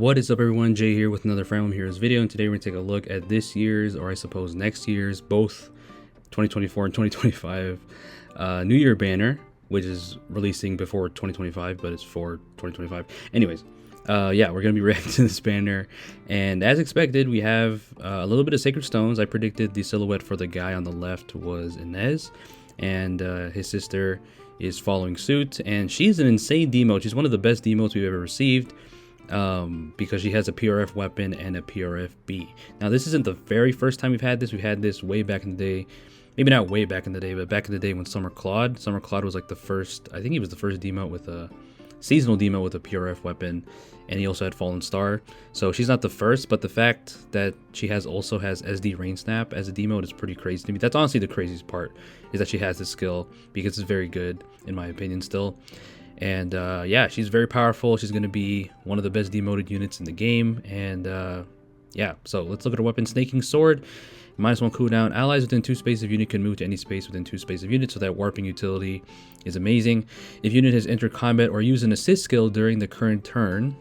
What is up, everyone? Jay here with another Fire Emblem Heroes video, and today we're going to take a look at this year's, or I suppose next year's, both 2024 and 2025 New Year banner, which is releasing before 2025, but it's for 2025. Anyways, yeah, we're going to be reacting to this banner, and as expected, we have a little bit of Sacred Stones. I predicted the silhouette for the guy on the left was Inez, and his sister is following suit, and she's an insane demote. She's one of the best demotes we've ever received. Because she has a PRF weapon and a PRF B. Now, this isn't the very first time we've had this. We've had this way back in the day. Maybe not way back in the day, but back in the day when Summer Claude was like the first, I think he was the first demote with a seasonal demote with a PRF weapon, and he also had Fallen Star. So she's not the first, but the fact that she also has SD Rain Snap as a demote is pretty crazy to me. That's honestly the craziest part, is that she has this skill, because it's very good, in my opinion, still. And yeah, she's very powerful. She's going to be one of the best demoted units in the game. And yeah, so let's look at her weapon. Snaking Sword, -1 cooldown. Allies within 2 spaces of unit can move to any space within 2 spaces of unit, so that warping utility is amazing. If unit has entered combat or used an assist skill during the current turn,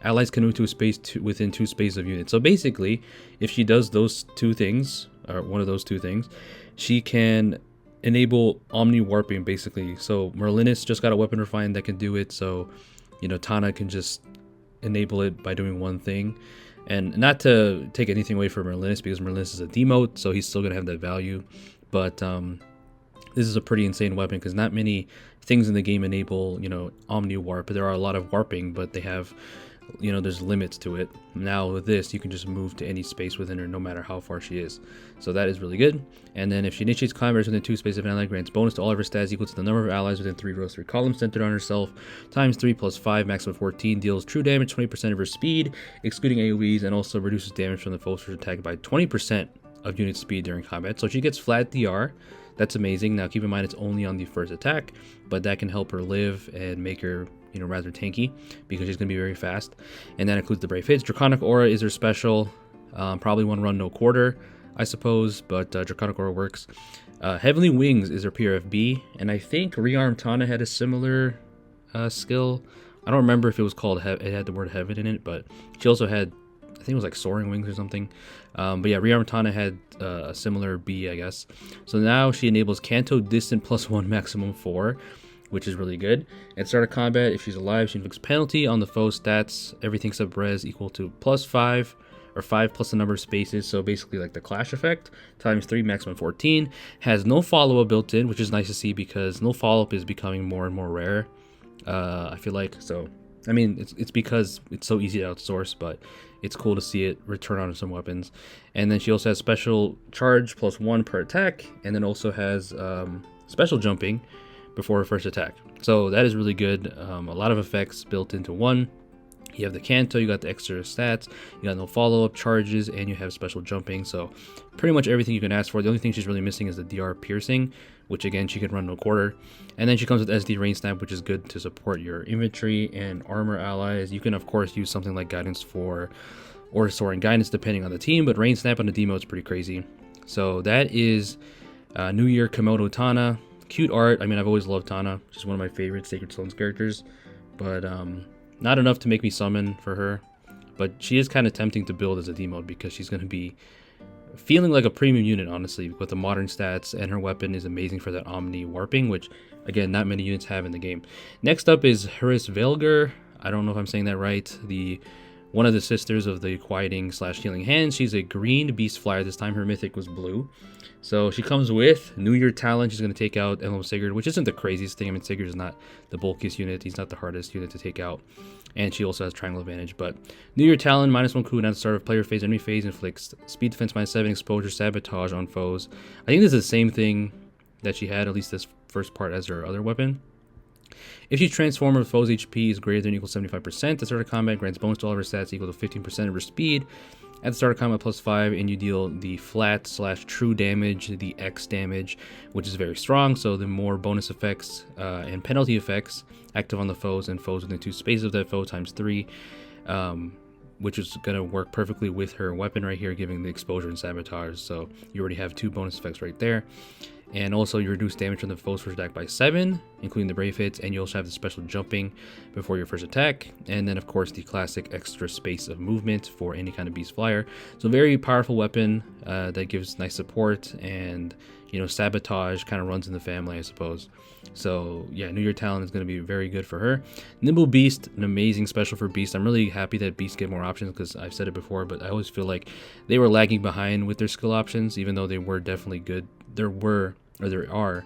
allies can move to a space within 2 spaces of unit. So basically, if she does those 2 things, or one of those 2 things, she can enable Omni Warping, basically. So Merlinus just got a weapon refined that can do it, so you know, Tana can just enable it by doing one thing. And not to take anything away from Merlinus, because Merlinus is a demote, so he's still gonna have that value, but this is a pretty insane weapon, because not many things in the game enable, you know, Omni Warp. There are a lot of warping, but they have, you know, there's limits to it. Now with this, you can just move to any space within her, no matter how far she is. So that is really good. And then if she initiates combat within 2 spaces of an ally, grants bonus to all of her stats equal to the number of allies within 3 rows 3 columns centered on herself, times 3 plus 5, maximum 14, deals true damage 20% of her speed, excluding AoEs, and also reduces damage from the foe's first attack by 20% of unit speed during combat. So she gets flat DR. That's amazing. Now keep in mind, it's only on the first attack, but that can help her live and make her, you know, rather tanky, because she's going to be very fast. And that includes the Brave Hits. Draconic Aura is her special. Probably one run no quarter, I suppose, but Draconic Aura works. Heavenly Wings is her PRFB, and I think Rearm Tana had a similar skill. I don't remember if it was called, it had the word heaven in it, but she also had, I think it was like Soaring Wings or something. But yeah, Rearm Tana had a similar B, I guess. So now she enables Canto Distant +1 maximum 4, which is really good. At start of combat, if she's alive, she inflicts penalty on the foe's stats, everything except res, equal to +5, or 5 plus the number of spaces, so basically like the Clash effect, times 3, maximum 14. Has no follow-up built in, which is nice to see, because no follow-up is becoming more and more rare, I feel like. So, I mean, it's because it's so easy to outsource, but it's cool to see it return on some weapons. And then she also has special charge +1 per attack, and then also has special jumping before her first attack. So that is really good. A lot of effects built into one. You have the Canto, you got the extra stats, you got no follow-up charges, and you have special jumping. So pretty much everything you can ask for. The only thing she's really missing is the DR Piercing, which again, she can run no quarter. And then she comes with SD Rain Snap, which is good to support your infantry and armor allies. You can of course use something like Guidance 4 or Soaring Guidance depending on the team, but Rain Snap on the demo is pretty crazy. So that is New Year Komodo Tana. Cute art. I mean, I've always loved Tana. She's one of my favorite Sacred Stones characters, but not enough to make me summon for her. But she is kind of tempting to build as a demote, because she's going to be feeling like a premium unit, honestly, with the modern stats, and her weapon is amazing for that Omni Warping, which again, not many units have in the game. Next up is Nidhoggr. I don't know if I'm saying that right. One of the sisters of the Quieting / Healing Hand. She's a green beast flyer. This time her mythic was blue. So she comes with New Year Talon. She's going to take out Emblem Sigurd, which isn't the craziest thing. I mean, Sigurd is not the bulkiest unit. He's not the hardest unit to take out. And she also has Triangle Advantage. But New Year Talon, -1 cooldown at the start of player phase. Enemy phase inflicts speed defense -7, exposure, sabotage on foes. I think this is the same thing that she had, at least this first part, as her other weapon. If she transforms, her foe's HP is greater than or equal to 75%. At the start of combat, grants bonus to all of her stats equal to 15% of her speed. At the start of combat, +5, and you deal the flat / true damage, the X damage, which is very strong. So the more bonus effects and penalty effects active on the foes and foes within 2 spaces of that foe times 3, which is going to work perfectly with her weapon right here, giving the exposure and sabotage. So you already have 2 bonus effects right there. And also you reduce damage from the foe's first attack by 7, including the brave hits, and you also have the special jumping before your first attack. And then of course the classic extra space of movement for any kind of beast flyer. So very powerful weapon that gives nice support, and you know, sabotage kind of runs in the family, I suppose. So yeah, New Year talent is going to be very good for her. Nimble Beast, an amazing special for Beast. I'm really happy that Beast get more options, because I've said it before, but I always feel like they were lagging behind with their skill options, even though they were definitely good. There are,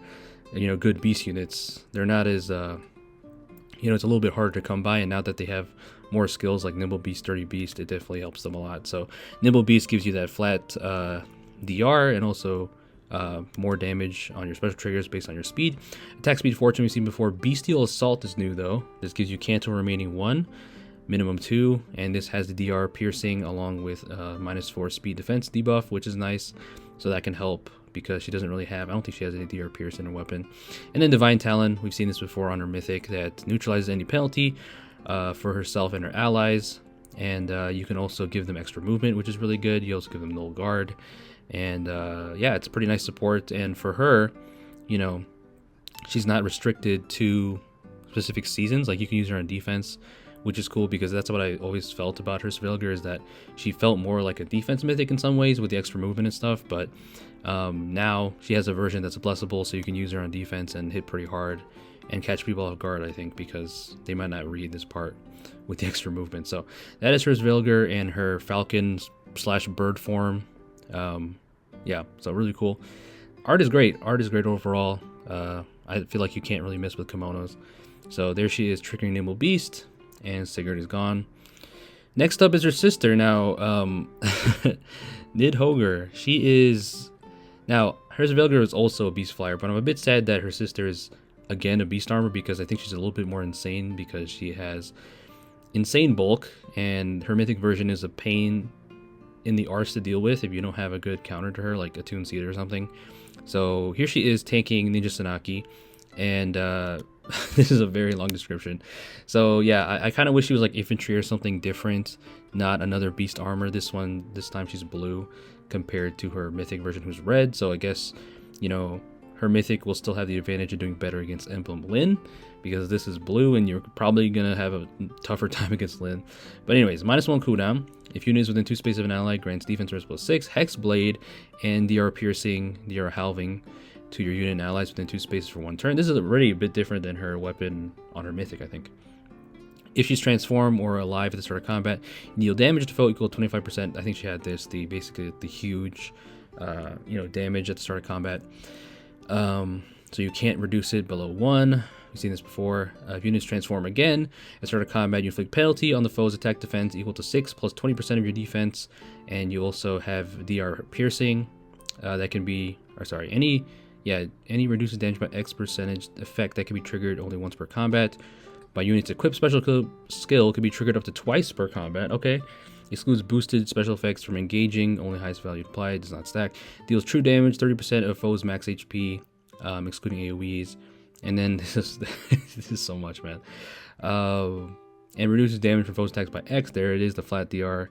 you know, good Beast units. They're not as, you know, it's a little bit harder to come by, and now that they have more skills like Nimble Beast, Sturdy Beast, it definitely helps them a lot. So Nimble Beast gives you that flat DR, and also more damage on your special triggers based on your speed. Attack speed fortune we've seen before. Bestial Assault is new though. This gives you Canto remaining 1, minimum 2, and this has the DR piercing along with -4 speed defense debuff, which is nice. So that can help, because she doesn't really have, I don't think she has any DR pierce in her weapon. And then Divine Talon, we've seen this before on her mythic, that neutralizes any penalty for herself and her allies. And you can also give them extra movement, which is really good. You also give them null guard. And yeah, it's pretty nice support. And for her, you know, she's not restricted to specific seasons. Like, you can use her on defense, which is cool, because that's what I always felt about her Nidhoggr, is that she felt more like a defense mythic in some ways with the extra movement and stuff. But now she has a version that's blessable, so you can use her on defense and hit pretty hard and catch people off guard, I think, because they might not read this part with the extra movement. So that is her Nidhoggr and her falcon/bird form. Yeah, so really cool. Art is great. Art is great overall. I feel like you can't really miss with kimonos. So there she is, triggering Nimble Beast, and Sigurd is gone. Next up is her sister. Now, Nidhoggr. She is, now her Nidhoggr is also a beast flyer, but I'm a bit sad that her sister is again a beast armor, because I think she's a little bit more insane, because she has insane bulk, and her mythic version is a pain in the arts to deal with if you don't have a good counter to her, like a Toon Seed or something. So here she is tanking Ninja Sanaki, and this is a very long description. So yeah, I kind of wish she was like infantry or something different, not another beast armor. This time she's blue compared to her mythic version, who's red. So I guess, you know, her mythic will still have the advantage of doing better against Emblem Lyn, because this is blue and you're probably gonna have a tougher time against Lyn. But anyways, -1 cooldown. If unit is within 2 spaces of an ally, grants defense raise +6, Hex Blade, and DR piercing, DR halving to your unit and allies within 2 spaces for 1 turn. This is already a bit different than her weapon on her mythic, I think. If she's transformed or alive at the start of combat, deal damage to foe equal to 25%. I think she had this, basically the huge, you know, damage at the start of combat. So you can't reduce it below 1. We've seen this before. If units transform again at the start of combat, you inflict penalty on the foe's attack defense equal to 6 plus 20% of your defense, and you also have DR piercing. That can be, or sorry, any reduces damage by X percentage effect that can be triggered only once per combat. By units equipped special skill can be triggered up to twice per combat. Okay. Excludes boosted special effects from engaging, only highest value applied, does not stack. Deals true damage, 30% of foe's max HP, excluding AoEs. And then this is so much, man. And reduces damage from foe's attacks by X. There it is, the flat DR.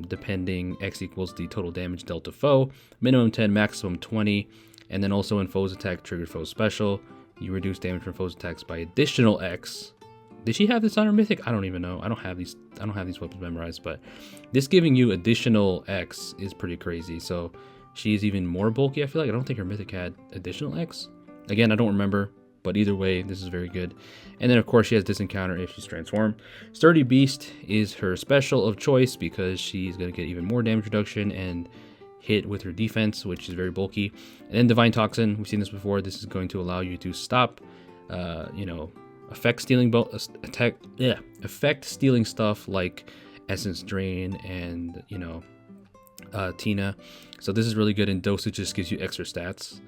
Depending, X equals the total damage dealt to foe. Minimum 10, maximum 20. And then also when foe's attack triggered foe's special, you reduce damage from foe's attacks by additional X. Did she have this on her mythic? I don't even know. I don't have these weapons memorized, but this giving you additional X is pretty crazy. So she's even more bulky, I feel like. I don't think her mythic had additional X. Again, I don't remember, but either way, this is very good. And then of course she has Disencounter if she's transformed. Sturdy Beast is her special of choice, because she's going to get even more damage reduction and hit with her defense, which is very bulky. And then Divine Toxin, we've seen this before. This is going to allow you to stop, you know, effect stealing stuff like Essence Drain and, you know, Tina. So this is really good, and dosage just gives you extra stats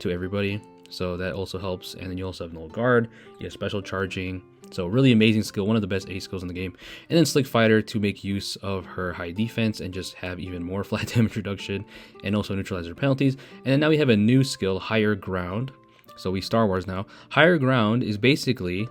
to everybody. So that also helps. And then you also have Null Guard, you have special charging. So really amazing skill, one of the best A skills in the game. And then Slick Fighter to make use of her high defense and just have even more flat damage reduction, and also neutralize her penalties. And then now we have a new skill, Higher Ground. So we Star Wars now. Higher Ground is basically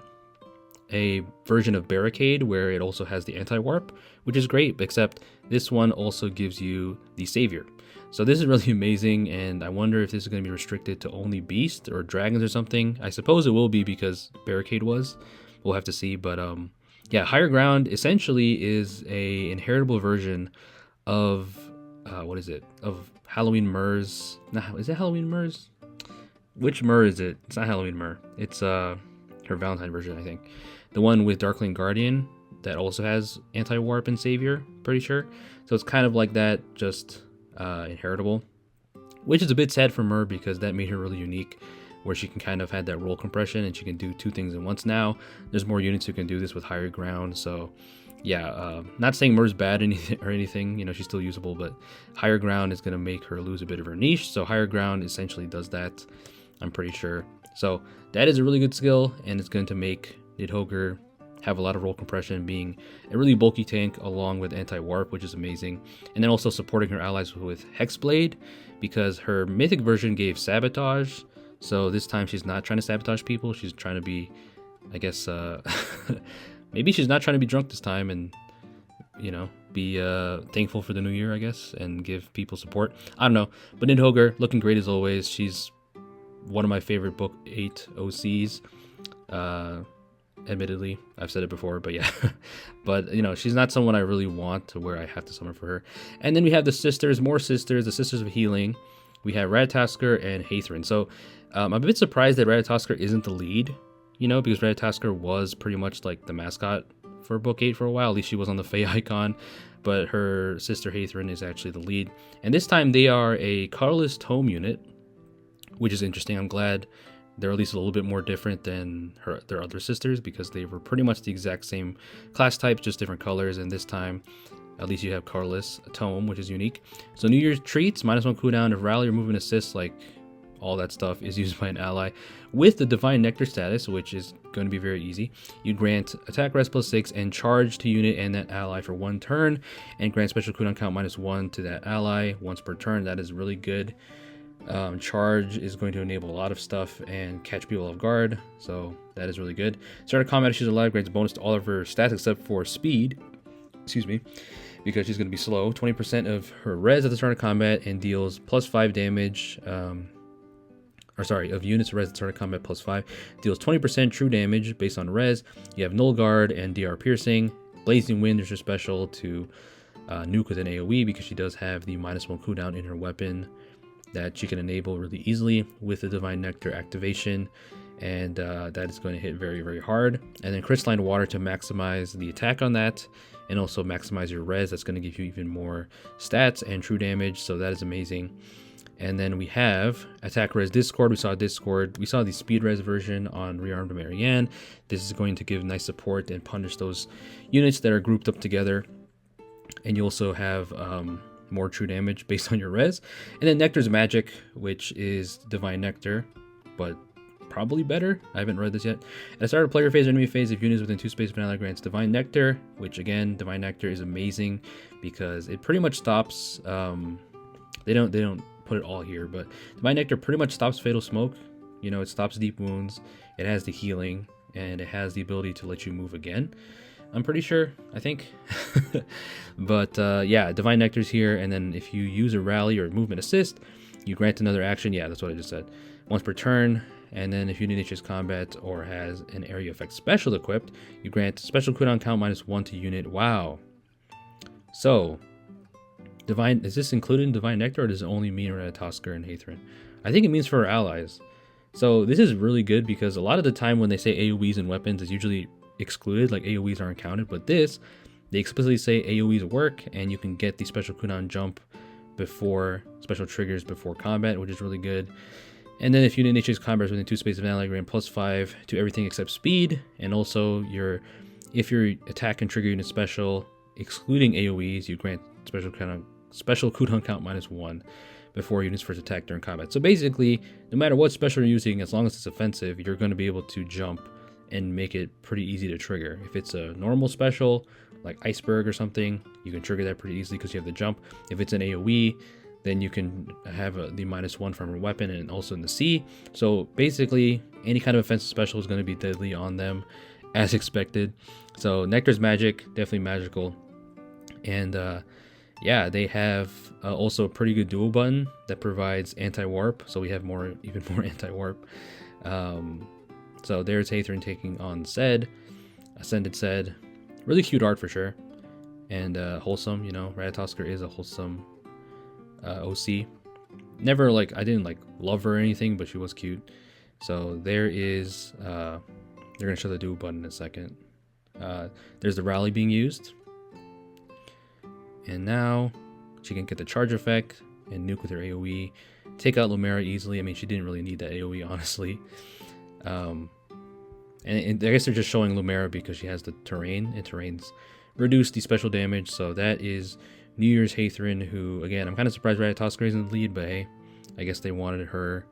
a version of Barricade, where it also has the anti-warp, which is great, except this one also gives you the Savior. So this is really amazing, and I wonder if this is going to be restricted to only Beast or Dragons or something. I suppose it will be because Barricade was. We'll have to see, but yeah, Higher Ground essentially is a inheritable version of what is it? Of Halloween Myr's. Nah, is it Halloween Myr's? Which Myr is it? It's not Halloween Myr. It's her Valentine version, I think. The one with Darkling Guardian that also has anti-warp and Savior, pretty sure. So it's kind of like that, just inheritable, which is a bit sad for Myr because that made her really unique, where she can kind of have that roll compression and she can do two things at once now. There's more units who can do this with Higher Ground, so yeah, not saying Myr's bad or anything, you know, she's still usable, but Higher Ground is going to make her lose a bit of her niche, so Higher Ground essentially does that, I'm pretty sure. So that is a really good skill, and it's going to make Nidhoggr have a lot of roll compression, being a really bulky tank along with anti-warp, which is amazing. And then also supporting her allies with Hexblade, because her mythic version gave sabotage, so this time she's not trying to sabotage people, she's trying to be, I guess, maybe she's not trying to be drunk this time and, you know, be thankful for the new year, I guess, and give people support. I don't know. But Nidhoggr, looking great as always. She's one of my favorite Book 8 OCs. Admittedly, I've said it before, but yeah. But, you know, she's not someone I really want to where I have to summon for her. And then we have the sisters, more sisters, the Sisters of Healing. We have Ratatoskr and Hathrin. So I'm a bit surprised that Ratatoskr isn't the lead, you know, because Ratatoskr was pretty much like the mascot for Book 8 for a while. At least she was on the Fae icon, but her sister Hathrin is actually the lead. And this time they are a colorless tome unit, which is interesting. I'm glad they're at least a little bit more different than their other sisters, because they were pretty much the exact same class types, just different colors. And this time, at least you have colorless tome, which is unique. So New Year's treats, -1 cooldown of rally or movement assist, like all that stuff is used by an ally with the Divine Nectar status, which is going to be very easy. You grant attack rest +6 and charge to unit and that ally for 1 turn, and grant special cooldown count -1 to that ally once per turn. That is really good. Charge is going to enable a lot of stuff and catch people off guard, so that is really good. Start of combat, she's alive, grants bonus to all of her stats except for speed, excuse me, because she's going to be slow. 20% of her res at the start of combat and deals +5 damage, of units res at the start of combat +5, deals 20% true damage based on res. You have Null Guard and DR Piercing. Blazing Wind is your special to nuke with an AoE, because she does have the -1 cooldown in her weapon that she can enable really easily with the Divine Nectar activation, and that is going to hit very, very hard. And then Crystalline Water to maximize the attack on that, and also maximize your res. That's going to give you even more stats and true damage, so that is amazing. And then we have Attack Res Discord. We saw the Speed Res version on Rearmed Marianne. This is going to give nice support and punish those units that are grouped up together. And you also have more true damage based on your res. And then Nectar's Magic, which is Divine Nectar, but probably better. I haven't read this yet. At the start of player phase or enemy phase, if units within 2 spaces of an ally grants Divine Nectar, which again, Divine Nectar is amazing because it pretty much stops, they don't put it all here, but Divine Nectar pretty much stops Fatal Smoke. You know, it stops deep wounds, it has the healing, and it has the ability to let you move again. I'm pretty sure, I think. But yeah, Divine Nectar's here, and then if you use a rally or movement assist, you grant another action. Yeah, that's what I just said. Once per turn, and then if you initiates combat or has an area effect special equipped, you grant special cooldown count -1 to unit. Wow. So, is this included in Divine Nectar, or does it only mean Ratatoskr and Hathrin? I think it means for our allies. So this is really good, because a lot of the time when they say AoEs and weapons, it's usually excluded, like AoEs aren't counted, but this, they explicitly say AoEs work, and you can get the special cooldown jump before special triggers before combat, which is really good. And then if you initiate combat within 2 spaces of an ally, grant +5 to everything except speed, and also if your attack and trigger unit special, excluding AoEs, you grant special cooldown count -1 before units first attack during combat. So basically, no matter what special you're using, as long as it's offensive, you're going to be able to jump and make it pretty easy to trigger. If it's a normal special, like Iceberg or something, you can trigger that pretty easily because you have the jump. If it's an AoE, then you can have the -1 from your weapon and also in the C. So basically, any kind of offensive special is going to be deadly on them, as expected. So Nectar's Magic, definitely magical. And yeah, they have also a pretty good dual button that provides anti-warp, so we have even more anti-warp. So there's Hathrin taking on Zed, Ascended Zed. Really cute art for sure, and wholesome. You know, Ratatoskr is a wholesome OC. Never I didn't love her or anything, but she was cute. So there is they're gonna show the dual button in a second. There's the rally being used, and now she can get the charge effect and nuke with her AoE, take out Lumera easily. I mean, she didn't really need that AoE, honestly. And I guess they're just showing Lumera because she has the terrain, and terrains reduce the special damage. So that is New Year's Hathrin, who, again, I'm kind of surprised Ratatoskr is in the lead, but hey, I guess they wanted her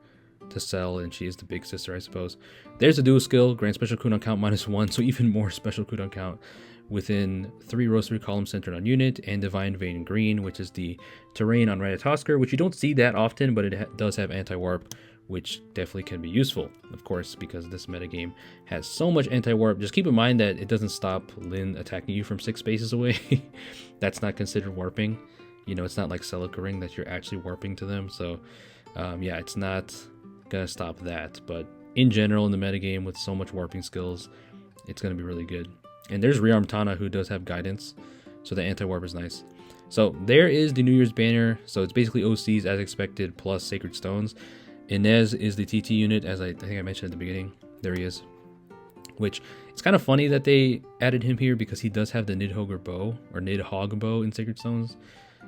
to sell, and she is the big sister, I suppose. There's a dual skill, grant special cooldown count -1, so even more special cooldown count within 3 rosary columns centered on unit, and Divine Vein Green, which is the terrain on Ratatoskr, which you don't see that often, but it does have anti-warp, which definitely can be useful, of course, because this metagame has so much anti-warp. Just keep in mind that it doesn't stop Lyn attacking you from 6 spaces away. That's not considered warping. You know, it's not like Celica that you're actually warping to them. So, yeah, it's not gonna stop that. But in general, in the metagame with so much warping skills, it's gonna be really good. And there's Rearm Tana, who does have guidance, so the anti-warp is nice. So there is the New Year's banner. So it's basically OCs as expected plus Sacred Stones. Inez is the TT unit, as I think I mentioned at the beginning. There he is. Which, it's kind of funny that they added him here because he does have the Nidhoggr bow, or Nidhogg bow in Sacred Stones.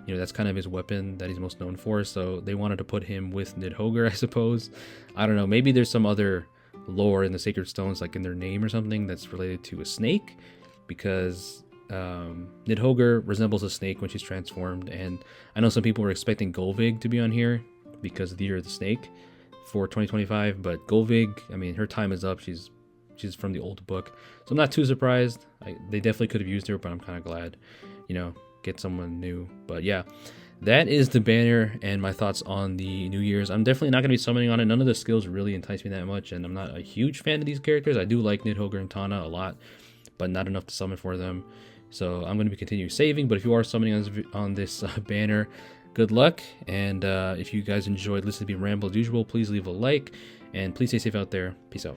You know, that's kind of his weapon that he's most known for, so they wanted to put him with Nidhoggr, I suppose. I don't know, maybe there's some other lore in the Sacred Stones, like in their name or something, that's related to a snake, because Nidhoggr resembles a snake when she's transformed, and I know some people were expecting Golvig to be on here because of the Year of the Snake for 2025, but Golvig, I mean, her time is up. She's from the old book, so I'm not too surprised. They definitely could have used her, but I'm kind of glad, you know, get someone new. But yeah, that is the banner and my thoughts on the New Year's. I'm definitely not going to be summoning on it. None of the skills really entice me that much, and I'm not a huge fan of these characters. I do like Nidhoggr and Tana a lot, but not enough to summon for them. So I'm going to be continuing saving, but if you are summoning on this banner, good luck. And if you guys enjoyed listening to me ramble as usual, please leave a like, and please stay safe out there. Peace out.